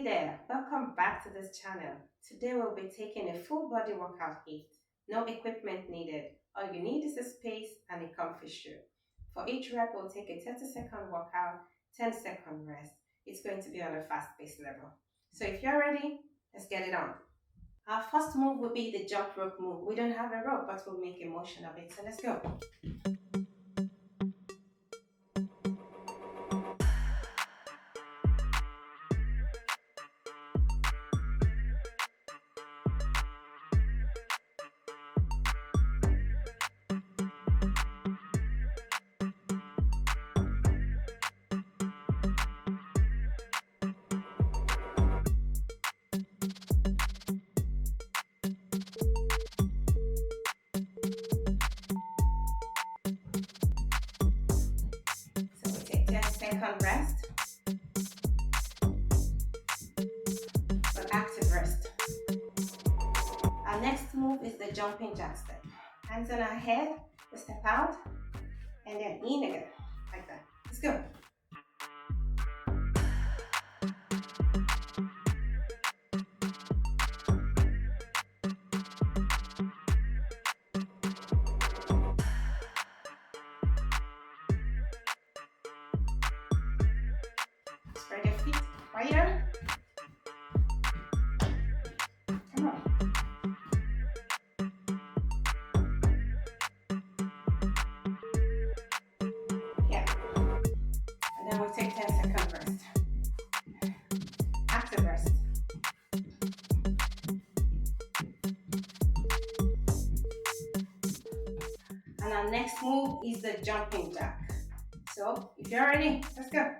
Hey there, welcome back to this channel. Today we'll be taking a full body workout HIIT. No equipment needed. All you need is a space and a comfy shoe. For each rep, we'll take a 30-second workout, 10-second rest. It's going to be on a fast-paced level. So if you're ready, let's get it on. Our first move will be the jump rope move. We don't have a rope, but we'll make a motion of it. So let's go. Second rest, but active rest. Our next move is the jumping jack step. Hands on our head, we step out, and then in again, like that. Let's go. Spread your feet wider. Come on. Yeah. And then we'll take 10-second rest. Active rest. And our next move is the jumping jack. So if you're ready, let's go.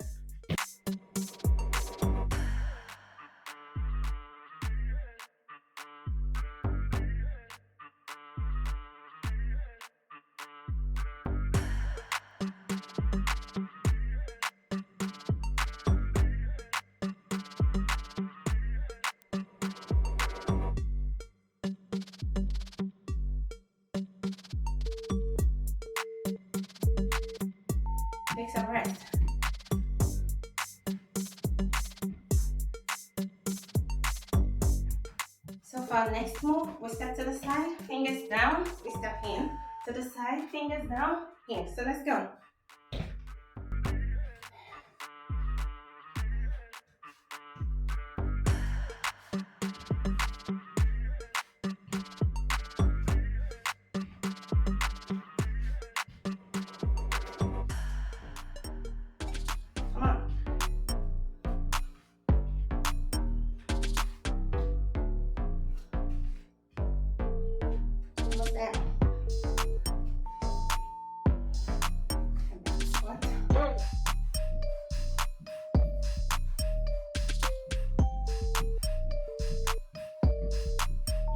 Take some rest. So for our next move, we step to the side, fingers down, we step in. To the side, fingers down, in. So let's go.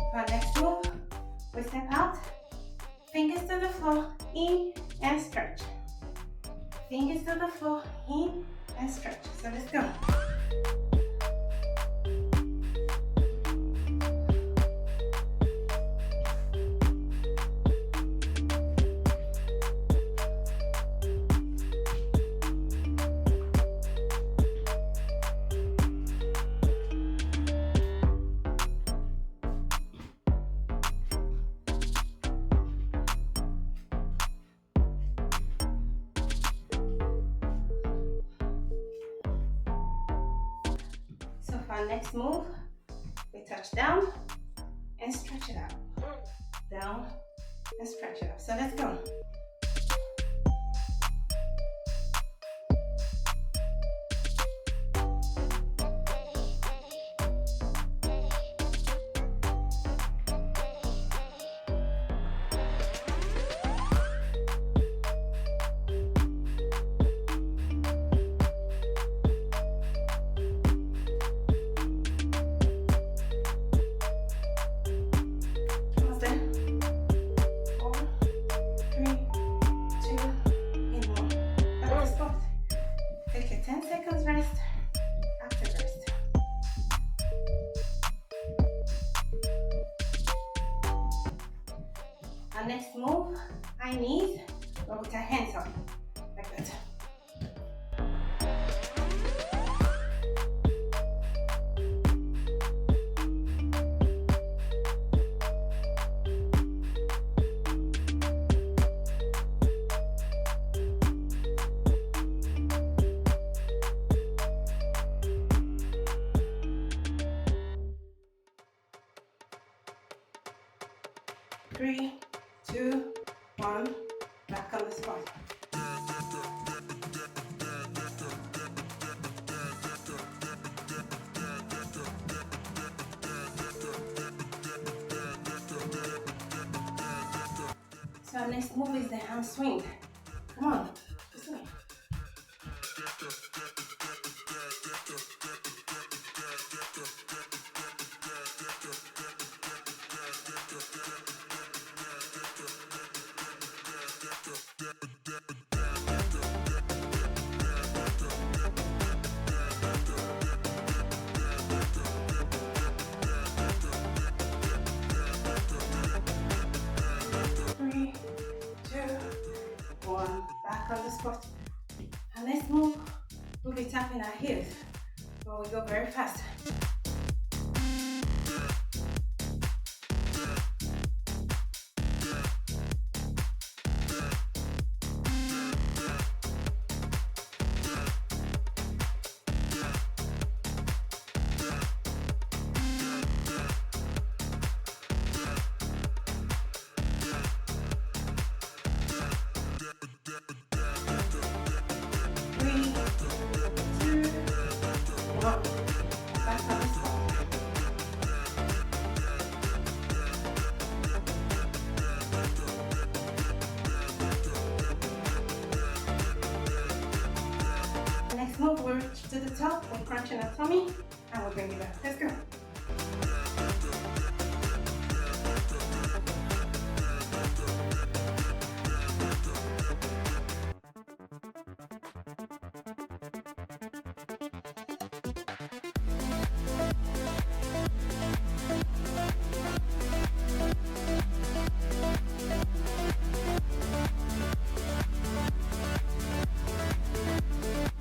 For our next move, we step out, fingers to the floor, in and stretch. Fingers to the floor, in and stretch. So let's go. So for our next move, we touch down and stretch it out. Down and stretch it up. So let's go. Take a 10 seconds rest, active rest. Our next move, high knees, but with our hands up, like that. 3, 2, 1, back on the spot. So our next move is the hand swing. Come on, swing. 3, 2, 1, back on the spot. And next move, we'll be tapping our heels, but we go very fast. 3, 2, 1, back on the spot. Next move, we'll reach to the top, we're crunching our tummy, and we'll bring it back. Let's go.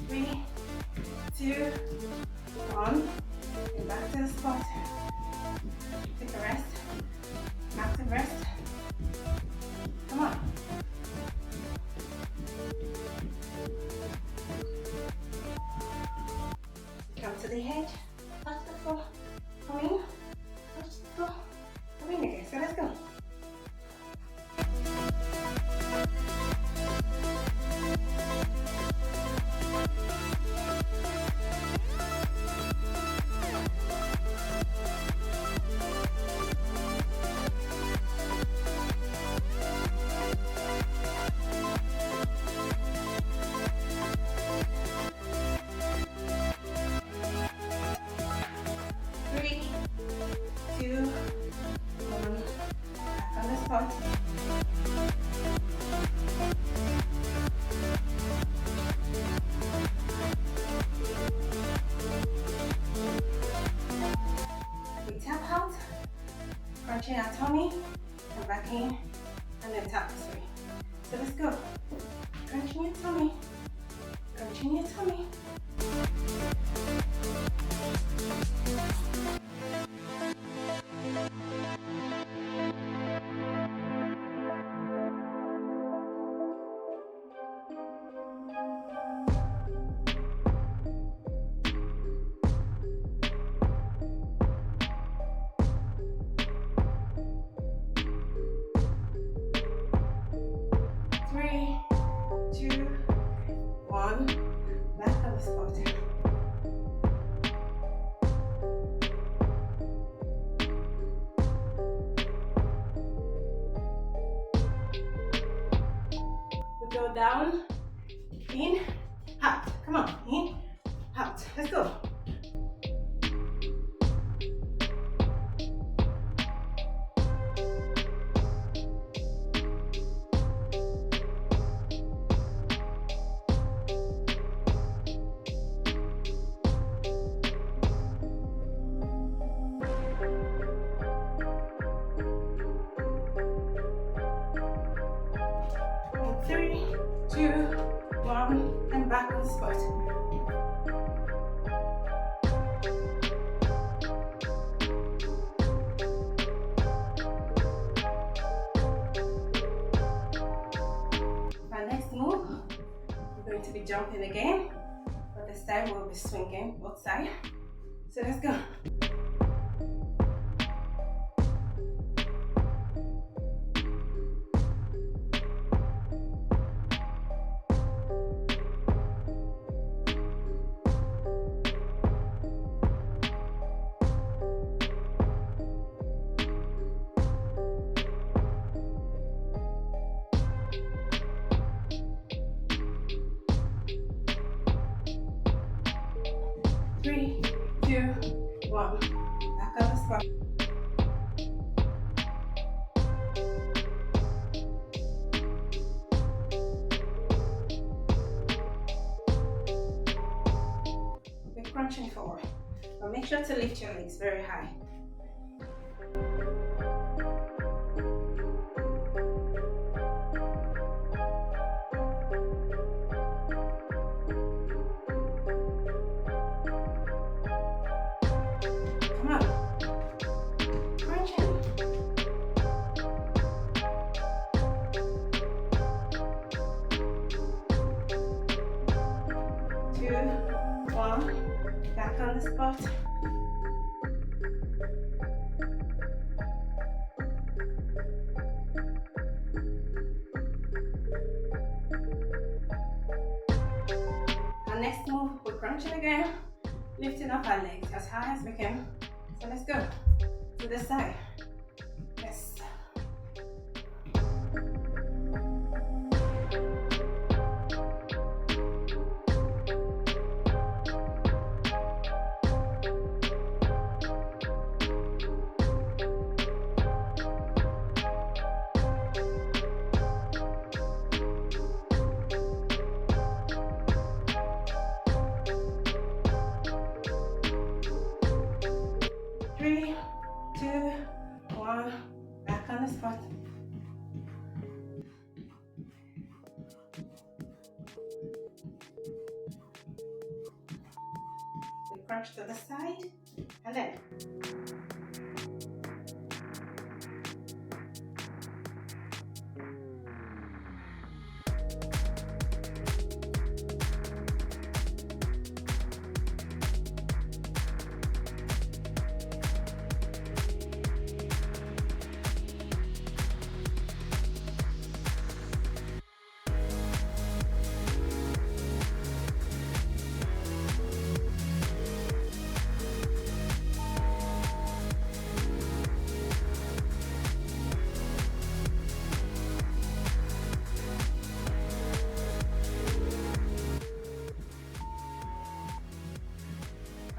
3, 2, 1, and back to the spot. Take a rest, active rest. Come on. Come to the edge, touch the floor, come in, touch the floor, come in again. So let's go. 3, 2, 1, back on the spot. We tap out, crunching our tummy, come back in, and then tap this way. So let's go. Crunching your tummy, crunching your tummy. Three, 2, 1, back on the spot. We go down, in, out. Come on, in, out. Let's go. 3, 2, 1, and back on the spot. Our next move, we're going to be jumping again, but this time we'll be swinging both sides. So let's go. 3, One. Back on the spot. We're crunching forward. But make sure to lift your legs very high. Come on. Crunching. 2, 1. Back on the spot. Our next move, we're crunching again, lifting up our legs as high as we can. So let's go to the side. Yes. Three, two, one. Back on the spot. We crunch to the side and then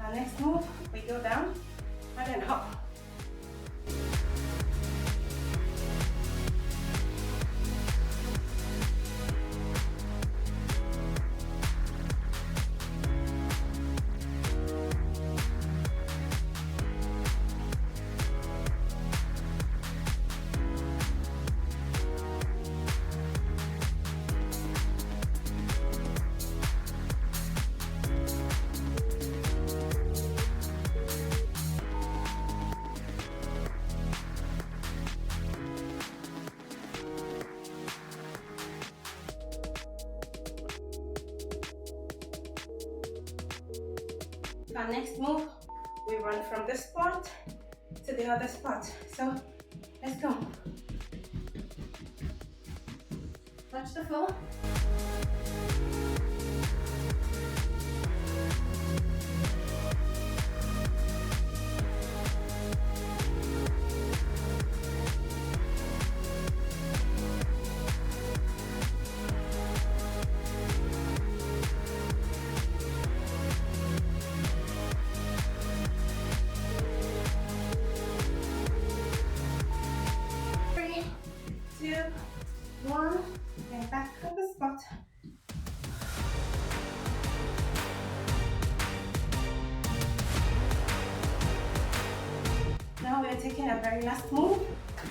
our next move, we go down and then hop. Our next move, we run from the spot to the other spot. So let's go. Touch the floor. Three, two, one, and back on the spot. Now we're taking a very last move.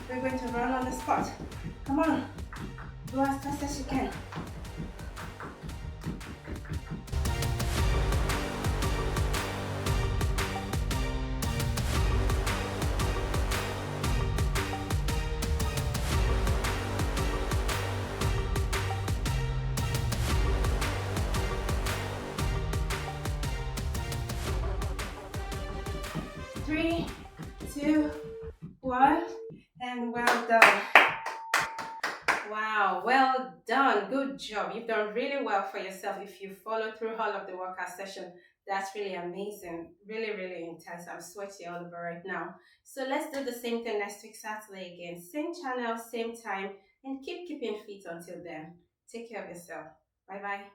We're going to run on the spot. Come on, do as fast as you can. Three, two, one, and well done. Wow, well done. Good job. You've done really well for yourself if you follow through all of the workout session. That's really amazing. Really, really intense. I'm sweaty all over right now. So let's do the same thing next week, Saturday again. Same channel, same time, and keep keeping fit until then. Take care of yourself. Bye-bye.